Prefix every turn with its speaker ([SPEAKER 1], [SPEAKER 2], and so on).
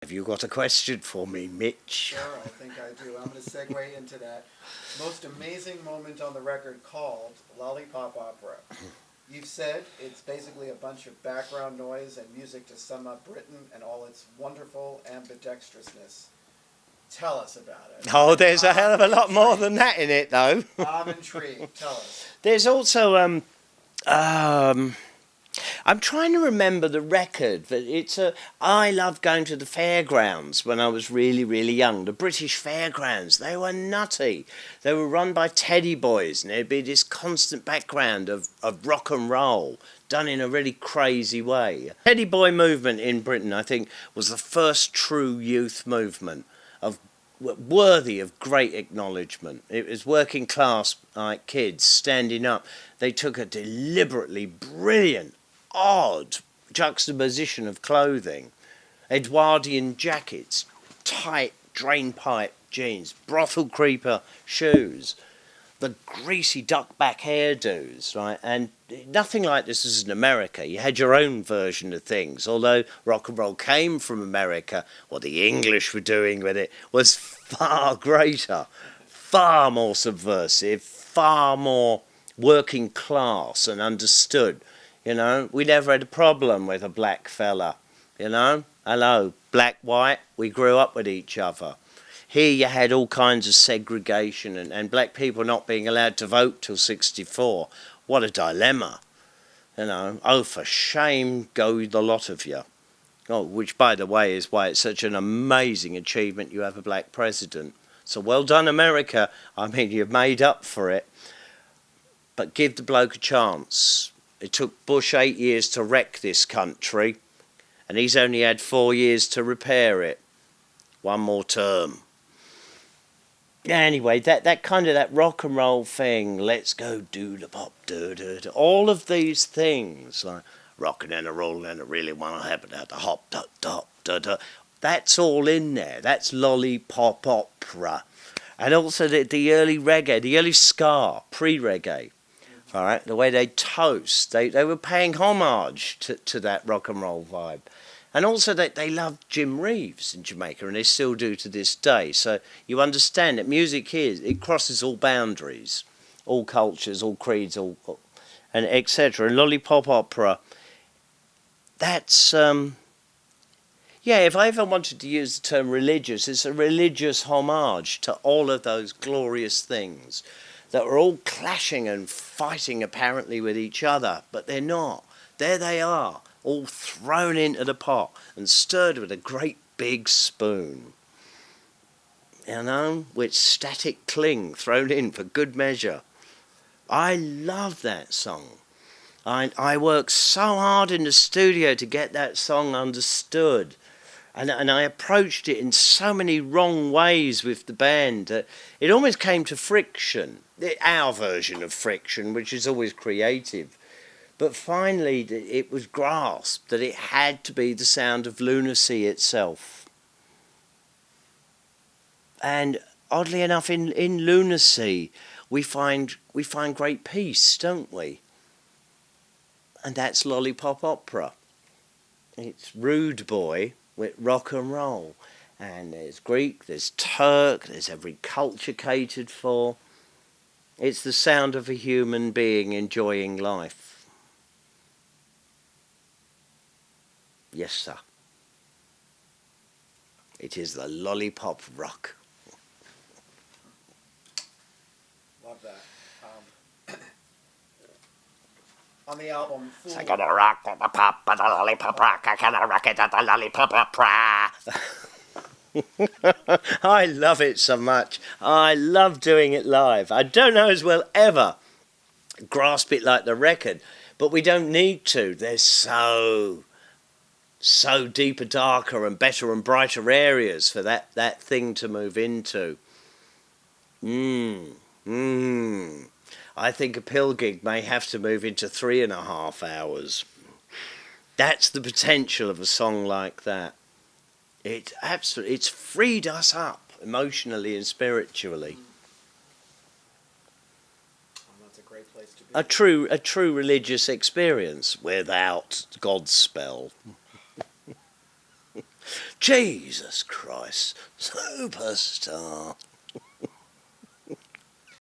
[SPEAKER 1] Have you got a question for me, Mitch?
[SPEAKER 2] Sure, I think I do. I'm going to segue into that most amazing moment on the record called Lollipop Opera. You've said it's basically a bunch of background noise and music to sum up Britain and all its wonderful ambidextrousness. Tell us about it.
[SPEAKER 1] Oh, there's a hell of a lot more than that in it, though.
[SPEAKER 2] I'm intrigued. Tell us.
[SPEAKER 1] There's also I'm trying to remember the record, but I loved going to the fairgrounds when I was really, really young. The British fairgrounds, they were nutty. They were run by teddy boys, and there'd be this constant background of rock and roll done in a really crazy way. Teddy boy movement in Britain, I think, was the first true youth movement worthy of great acknowledgement. It was working class kids standing up. They took a deliberately brilliant, odd juxtaposition of clothing. Edwardian jackets, tight drainpipe jeans, brothel creeper shoes, the greasy duck-back hairdos, right? And nothing like this is in America. You had your own version of things. Although rock and roll came from America, what the English were doing with it was far greater, far more subversive, far more working class and understood. You know, we never had a problem with a black fella. You know, hello, black, white, we grew up with each other. Here you had all kinds of segregation and black people not being allowed to vote till 64. What a dilemma. You know, oh, for shame go the lot of you. Oh, which, by the way, is why it's such an amazing achievement you have a black president. So well done, America. I mean, you've made up for it. But give the bloke a chance. It took Bush 8 years to wreck this country, and he's only had 4 years to repair it. One more term. Anyway, that kind of that rock and roll thing, let's go do the pop, all of these things, like rocking and a rolling and a really want to happen at the hop, that's all in there. That's Lollipop Opera. And also the early reggae, the early ska, pre-reggae, all right, the way they toast, they were paying homage to that rock and roll vibe. And also they loved Jim Reeves in Jamaica, and they still do to this day. So you understand that music here, it crosses all boundaries, all cultures, all creeds, and etc. And Lollipop Opera, that's, yeah, if I ever wanted to use the term religious, it's a religious homage to all of those glorious things that were all clashing and fighting apparently with each other, but they're not. There they are, all thrown into the pot and stirred with a great big spoon. You know, with static cling thrown in for good measure. I love that song. I worked so hard in the studio to get that song understood. And I approached it in so many wrong ways with the band that it almost came to friction. Our version of friction, which is always creative. But finally, it was grasped that it had to be the sound of lunacy itself. And oddly enough, in lunacy, we find great peace, don't we? And that's Lollipop Opera. It's Rude Boy with rock and roll. And there's Greek, there's Turk, there's every culture catered for. It's the sound of a human being enjoying life. Yes, sir. It is the Lollipop Rock.
[SPEAKER 2] Love that. On the album,
[SPEAKER 1] I gotta rock at the pop at the Lollipop Rock. I gotta rock it at the Lollipop Opera. I love it so much. I love doing it live. I don't know as well ever grasp it like the record, but we don't need to. There's so deeper, darker and better and brighter areas for that thing to move into. I think a pill gig may have to move into 3.5 hours. That's the potential of a song like that. It's freed us up emotionally and spiritually.
[SPEAKER 2] Well, that's a great place to be.
[SPEAKER 1] A true religious experience without God's spell. Jesus Christ, superstar.